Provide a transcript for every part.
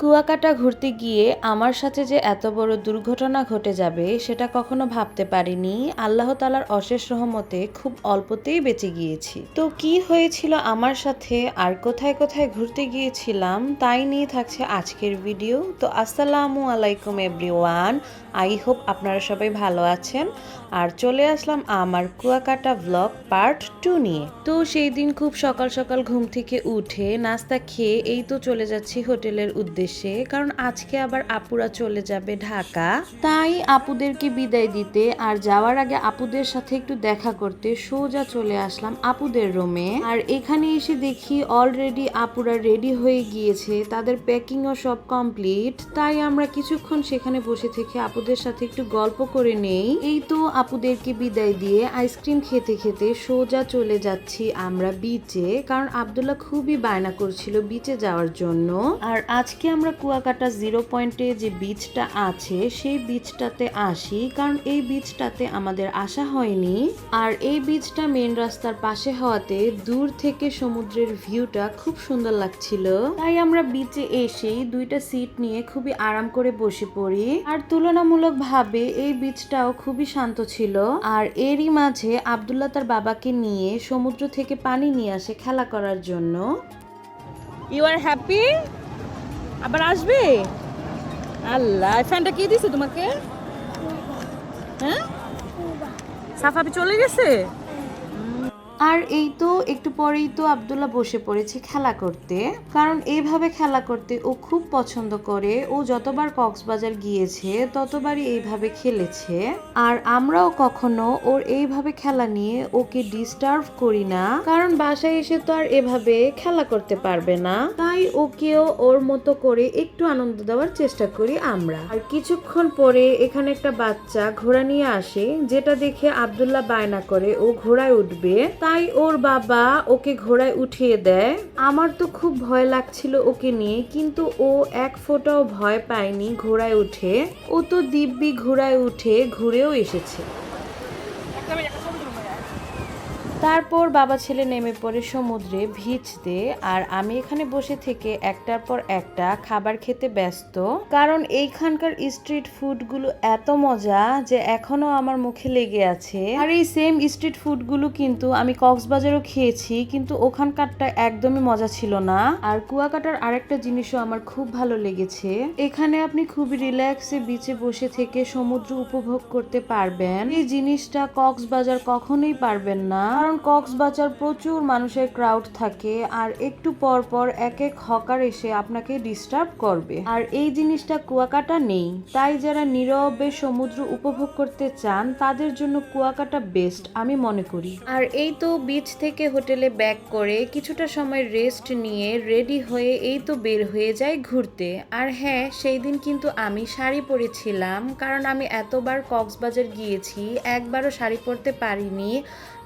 কুয়াকাটা ঘুরতে গিয়ে আমার সাথে যে এত বড় দুর্ঘটনা ঘটে যাবে সেটা কখনো ভাবতে পারিনি। আল্লাহ তাআলার অশেষ রহমতে খুব অল্পতেই বেঁচে গিয়েছি। তো কি হয়েছিল আমার সাথে আর কোথায় কোথায় ঘুরতে গিয়েছিলাম তাই নিয়ে থাকছে আজকের ভিডিও। তো আসসালামু আলাইকুম এভরিওয়ান, আই হোপ আপনারা সবাই ভালো আছেন। আর চলে আসলাম আমার কুয়াকাটা ব্লগ পার্ট 2 নিয়ে। তো সেই দিন খুব সকাল সকাল ঘুম থেকে উঠে নাস্তা খেয়ে এই তো চলে যাচ্ছি হোটেলের উদ্দেশ্যে, কারণ আজকে আবার আপুরা চলে যাবে ঢাকা। তাই আপুদেরকে বিদায় দিতে আর যাওয়ার আগে আপুদের সাথে একটু দেখা করতে সোজা চলে আসলাম আপুদের রুমে। আর এখানে এসে দেখি অলরেডি আপুরা রেডি হয়ে গিয়েছে, তাদের প্যাকিংও সব কমপ্লিট। তাই আমরা কিছুক্ষণ সেখানে বসে থেকে আপুদের সাথে একটু গল্প করে নেই। এই তো আপুদেরকে বিদায় দিয়ে আইসক্রিম খেতে খেতে সোজা চলে যাচ্ছি আমরা বিচে, কারণ আব্দুল্লাহ খুবই বায়না করছিল বিচে যাওয়ার জন্য। আর আজকে আমরা কুয়াকাটা 0 পয়েন্টে যে বিচটা আছে সেই বিচটাতে আসি, কারণ এই বিচটাতে আমাদের আসা হয়নি। আর এই বিচটা মেন রাস্তার পাশে হওয়াতে দূর থেকে সমুদ্রের ভিউটা খুব সুন্দর লাগছিল। তাই আমরা বিচে এসেই দুইটা সিট নিয়ে খুবই আরাম করে বসে পড়ি। আর তুলনামূলক ভাবে এই বিচটাও খুবই শান্ত ছিল। আর এরই মাঝে আব্দুল্লাহ তার বাবাকে নিয়ে সমুদ্র থেকে পানি নিয়ে আসে খেলা করার জন্য। You are happy? আবার আসবে? আল্লাহ, ফ্যানটা কে দিছে তোমাকে? হ্যাঁ, সাফাবি চলে গেছে। আর এই তো একটু পরেই তো আব্দুল্লাহ বসে পড়েছে খেলা করতে, কারণ এইভাবে খেলা করতে ও খুব পছন্দ করে। ও যতবার কক্সবাজার গিয়েছে ততবারই এইভাবে খেলেছে। আর আমরাও কখনো ওর এইভাবে খেলা নিয়ে ওকে ডিস্টার্ব করি না, কারণ বাসায় এসে তো আর এভাবে খেলা করতে পারবে না। তাই ওকেও ওর মতো করে একটু আনন্দ দেওয়ার চেষ্টা করি আমরা। আর কিছুক্ষণ পরে এখানে একটা বাচ্চা ঘোড়া নিয়ে আসে, যেটা দেখে আব্দুল্লাহ বায়না করে ও ঘোড়ায় উঠবে। তাই ওর বাবা ওকে ঘোড়ায় উঠিয়ে দেয়। আমার তো খুব ভয় লাগছিল ওকে নিয়ে, কিন্তু ও এক ফোঁটাও ভয় পায়নি ঘোড়ায় উঠে। ও তো দিব্যি ঘোড়ায় উঠে ঘুরেও এসেছে। তারপর বাবা ছেলে নেমে পড়ে সমুদ্রে ভিজতে, আর আমি এখানে বসে থেকে একটার পর একটা খাবার খেতে ব্যস্ত, কারণ এইখানকার স্ট্রিট ফুডগুলো এত মজা যে এখনো আমার মুখে লেগে আছে। আর এই সেম স্ট্রিট ফুডগুলো কিন্তু আমি কক্সবাজারও খেয়েছি, কিন্তু ওখানকারটা একদমই মজা ছিল না। আর কুয়াকাটার আরেকটা জিনিসও আমার খুব ভালো লেগেছে, এখানে আপনি খুবই রিল্যাক্সে বিচে বসে থেকে সমুদ্র উপভোগ করতে পারবেন। এই জিনিসটা কক্সবাজার কখনোই পারবেন না, কারণ কক্সবাজার প্রচুর মানুষের ক্রাউড থাকে আর একটু পর পর এক এক হকার এসে আপনাকে ডিস্টার্ব করবে। আর এই জিনিসটা কুয়াকাটা নেই। তাই যারা নীরবে সমুদ্র উপভোগ করতে চান তাদের জন্য কুয়াকাটা বেস্ট আমি মনে করি। আর এই তো বিচ থেকে হোটেলে ব্যাক করে কিছুটা সময় রেস্ট নিয়ে রেডি হয়ে এই তো বের হয়ে যাই ঘুরতে। আর হ্যাঁ, সেই দিন কিন্তু আমি শাড়ি পরেছিলাম, কারণ আমি এতবার কক্সবাজার গিয়েছি একবারও শাড়ি পরতে পারিনি।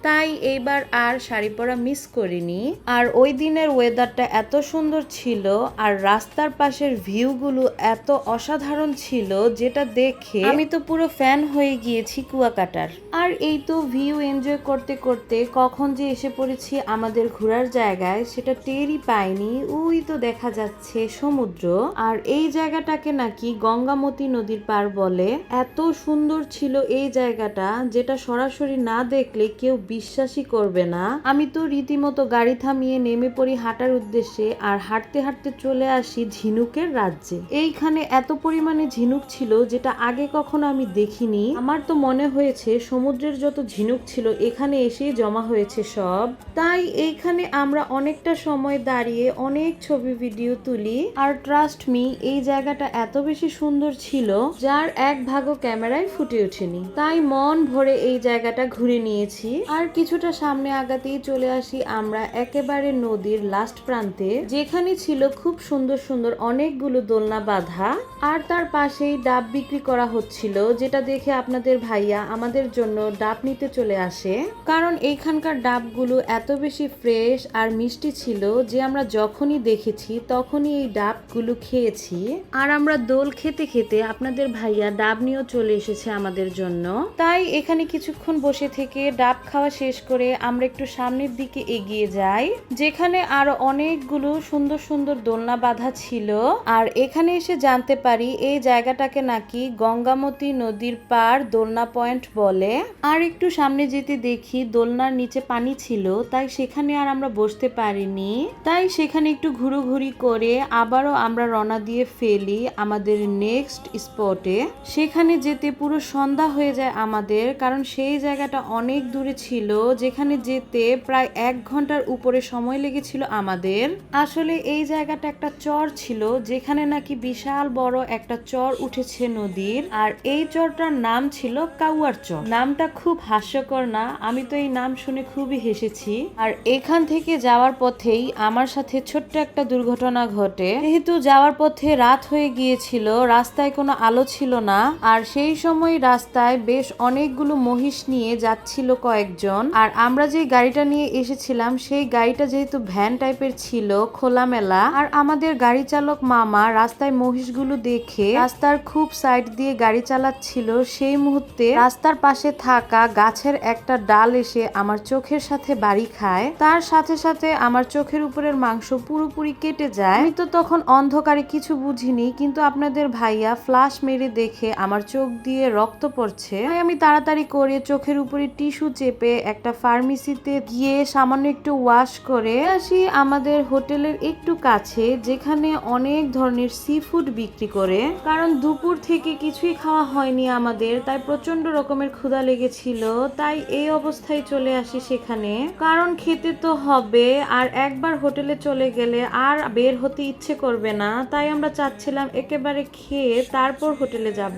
তাই এইবার আর শাড়ি পরা মিস করিনি। আর ওই দিনের ওয়েদারটা এত সুন্দর ছিল আর রাস্তার পাশের ভিউগুলো এত অসাধারণ ছিল, যেটা দেখে আমি তো পুরো ফ্যান হয়ে গিয়েছি কুয়াকাটার। আর এই তো ভিউ এনজয় করতে করতে কখন যে এসে পড়েছি আমাদের ঘোরার জায়গায় সেটা টেরই পাইনি। ওই তো দেখা যাচ্ছে সমুদ্র। আর এই জায়গাটাকে নাকি গঙ্গামতী নদীর পার বলে। এত সুন্দর ছিল এই জায়গাটা, যেটা সরাসরি না দেখলে কেউ বিশ্বাসই করবে না। আমি তো রীতিমতো গাড়ি থামিয়ে নেমে পড়ি হাঁটার উদ্দেশ্যে, আর হাঁটতে হাঁটতে চলে আসি ঝিনুকের রাজ্যে। এইখানে এত পরিমাণে ঝিনুক ছিল যেটা আগে কখনো আমি দেখিনি। আমার তো মনে হয়েছে সমুদ্রের যত ঝিনুক ছিল এখানে এসেই জমা হয়েছে সব। তাই এইখানে আমরা অনেকটা সময় দাঁড়িয়ে অনেক ছবি ভিডিও তুলি। আর ট্রাস্ট মি, এই জায়গাটা এত বেশি সুন্দর ছিল যার এক ভাগও ক্যামেরায় ফুটে ওঠেনি। তাই মন ভরে এই জায়গাটা ঘুরে নিয়েছি। আর কিছুটা সামনে আগাতেই চলে আসি আমরা একেবারে নদীর লাস্ট প্রান্তে, যেখানে ছিল খুব সুন্দর সুন্দর অনেকগুলো দোলনা বাঁধা। আর তার পাশেই ডাব বিক্রি করা হচ্ছিল, যেটা দেখে আপনাদের ভাইয়া আমাদের জন্য ডাব নিতে চলে আসে, কারণ এইখানকার ডাবগুলো এত বেশি ফ্রেশ আর মিষ্টি ছিল যে আমরা যখনই দেখেছি তখনই এই ডাবগুলো খেয়েছি। আর আমরা দোল খেতে খেতে আপনাদের ভাইয়া ডাব নিয়েও চলে এসেছে আমাদের জন্য। তাই এখানে কিছুক্ষণ বসে থেকে ডাব খাওয়া শেষ করে আমরা একটু সামনের দিকে এগিয়ে যাই, যেখানে আরো অনেকগুলো সুন্দর সুন্দর দোলনা বাঁধা ছিল। আর এখানে এসে জানতে পারি এই জায়গাটাকে নাকি গঙ্গামতী নদীর পার দোলনা পয়েন্ট বলে। আর একটু সামনে যেতে দেখি দোলনার নিচে পানি ছিল, তাই সেখানে আর আমরা বসতে পারিনি। তাই সেখানে একটু ঘুরোঘুরি করে আবারও আমরা রওনা দিয়ে ফেলি আমাদের নেক্সট স্পটে। সেখানে যেতে পুরো সন্ধ্যা হয়ে যায় আমাদের, কারণ সেই জায়গাটা অনেক দূরে ছিল, যেখানে যেতে প্রায় 1 ঘন্টার উপরে সময় লেগেছিল আমাদের। আসলে এই জায়গাটা একটা চর ছিল, যেখানে নাকি বিশাল বড় একটা চর উঠেছে নদীর। আর এই চরটার নাম ছিল কাউয়ার চর। নামটা খুব হাস্যকর না? আমি তো এই নাম শুনে খুবই হেসেছি। আর এখান থেকে যাওয়ার পথেই আমার সাথে ছোট্ট একটা দুর্ঘটনা ঘটে। যেহেতু যাওয়ার পথে রাত হয়ে গিয়েছিল, রাস্তায় কোনো আলো ছিল না, আর সেই সময় রাস্তায় বেশ অনেকগুলো মহিষ নিয়ে যাচ্ছিল কয়েকজন। আর আমরা যে গাড়িটা নিয়ে এসেছিলাম সেই গাড়িটা যেহেতু ভ্যান টাইপের ছিল, খোলামেলা, আর আমাদের গাড়ি চালক মামা রাস্তায় মহিষগুলো দেখে রাস্তার খুব সাইড দিয়ে গাড়ি চালাচ্ছিল। সেই মুহূর্তে রাস্তার পাশে থাকা গাছের একটা ডাল এসে আমার চোখের সাথে বাড়ি খায়। তার সাথে সাথে আমার চোখের উপরের মাংস পুরোপুরি কেটে যায়। আমি তো তখন অন্ধকারে কিছু বুঝিনি, কিন্তু আপনাদের ভাইয়া ফ্লাশ মেরে দেখে আমার চোখ দিয়ে রক্ত পড়ছে। তাই আমি তাড়াতাড়ি করে চোখের উপরে টিস্যু চেপে একটা ফার্মেসিতে গিয়ে সামান্য একটু ওয়াশ করে আসি আমাদের হোটেলের একটু কাছে, যেখানে অনেক ধরনের সি ফুড বিক্রি করে। কারণ দুপুর থেকে কিছুই খাওয়া হয়নি আমাদের, তাই প্রচন্ড রকমের ক্ষুধা লেগেছিল। তাই এই অবস্থায় চলে আসি সেখানে, কারণ খেতে তো হবে। আর একবার হোটেলে চলে গেলে আর বের হতে ইচ্ছে করবে না, তাই আমরা চাচ্ছিলাম একেবারে খেয়ে তারপর হোটেলে যাব।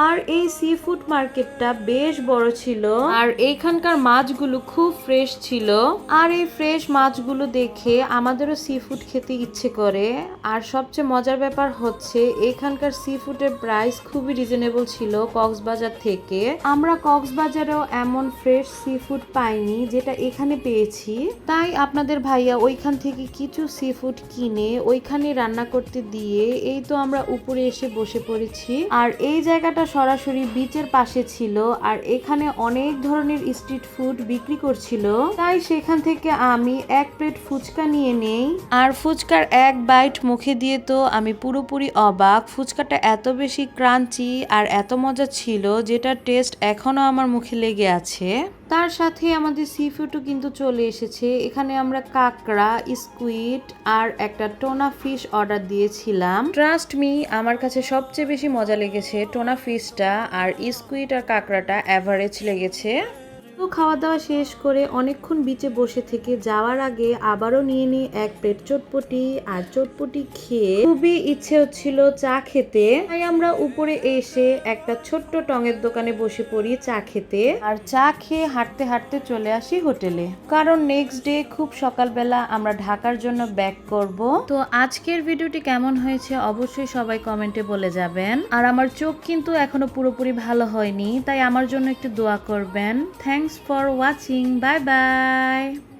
আর এই সি ফুড মার্কেটটা বেশ বড় ছিল, আর এইখানকার মাছগুলো খুব ফ্রেশ ছিল। আর এই ফ্রেশ মাছগুলো দেখে আমাদেরও সি ফুড খেতে ইচ্ছে করে। আর সবচেয়ে মজার ব্যাপার হচ্ছে এখানকার সি ফুডের প্রাইস খুবই রিজনেবল ছিল কক্সবাজার থেকে। আমরা কক্সবাজারেও এমন ফ্রেশ সি ফুড পাইনি যেটা এখানে পেয়েছি। তাই আপনাদের ভাইয়া ওইখান থেকে কিছু সি ফুড কিনে ওইখানে রান্না করতে দিয়ে এই তো আমরা উপরে এসে বসে পড়েছি। আর এই জায়গাটা সরাসরি বিচের পাশে ছিল, আর এখানে অনেক ধরনের স্ট্রিট ফুড বিক্রি করছিল। তাই সেখান থেকে আমি 1 প্লেট ফুচকা নিয়ে নেই। আর ফুচকার 1 বাইট মুখে দিয়ে তো আমি পুরোপুরি অবাক। ফুচকাটা এত বেশি ক্রাঞ্চি আর এত মজা ছিল, যেটা টেস্ট এখনো আমার মুখে লেগে আছে। তার সাথে আমাদের সি ফুডও কিন্তু চলে এসেছে। এখানে আমরা কাঁকড়া, স্কুইড আর একটা টোনা ফিশ অর্ডার দিয়েছিলাম। ট্রাস্ট মি, আমার কাছে সবচেয়ে বেশি মজা লেগেছে টোনা ফিশটা, আর স্কুইড আর কাঁকড়াটা অ্যাভারেজ লেগেছে। তো খাওয়া দাওয়া শেষ করে অনেকক্ষণ বিচে বসে থেকে যাওয়ার আগে আবারও নিয়ে নিই 1 প্লেট চটপটি। আর চটপটি খেয়ে খুবই ইচ্ছে হচ্ছিল চা খেতে, তাই আমরা উপরে এসে একটা ছোট্ট টঙের দোকানে বসে পড়ি চা খেতে। আর চা খেয়ে হাঁটতে হাঁটতে চলে আসি হোটেলে, কারণ নেক্সট ডে খুব সকালবেলা আমরা ঢাকার জন্য ব্যাক করব। তো আজকের ভিডিওটি কেমন হয়েছে অবশ্যই সবাই কমেন্টে বলে যাবেন। আর আমার চোখ কিন্তু এখনো পুরোপুরি ভালো হয়নি, তাই আমার জন্য একটু দোয়া করবেন। Thanks for watching. Bye bye.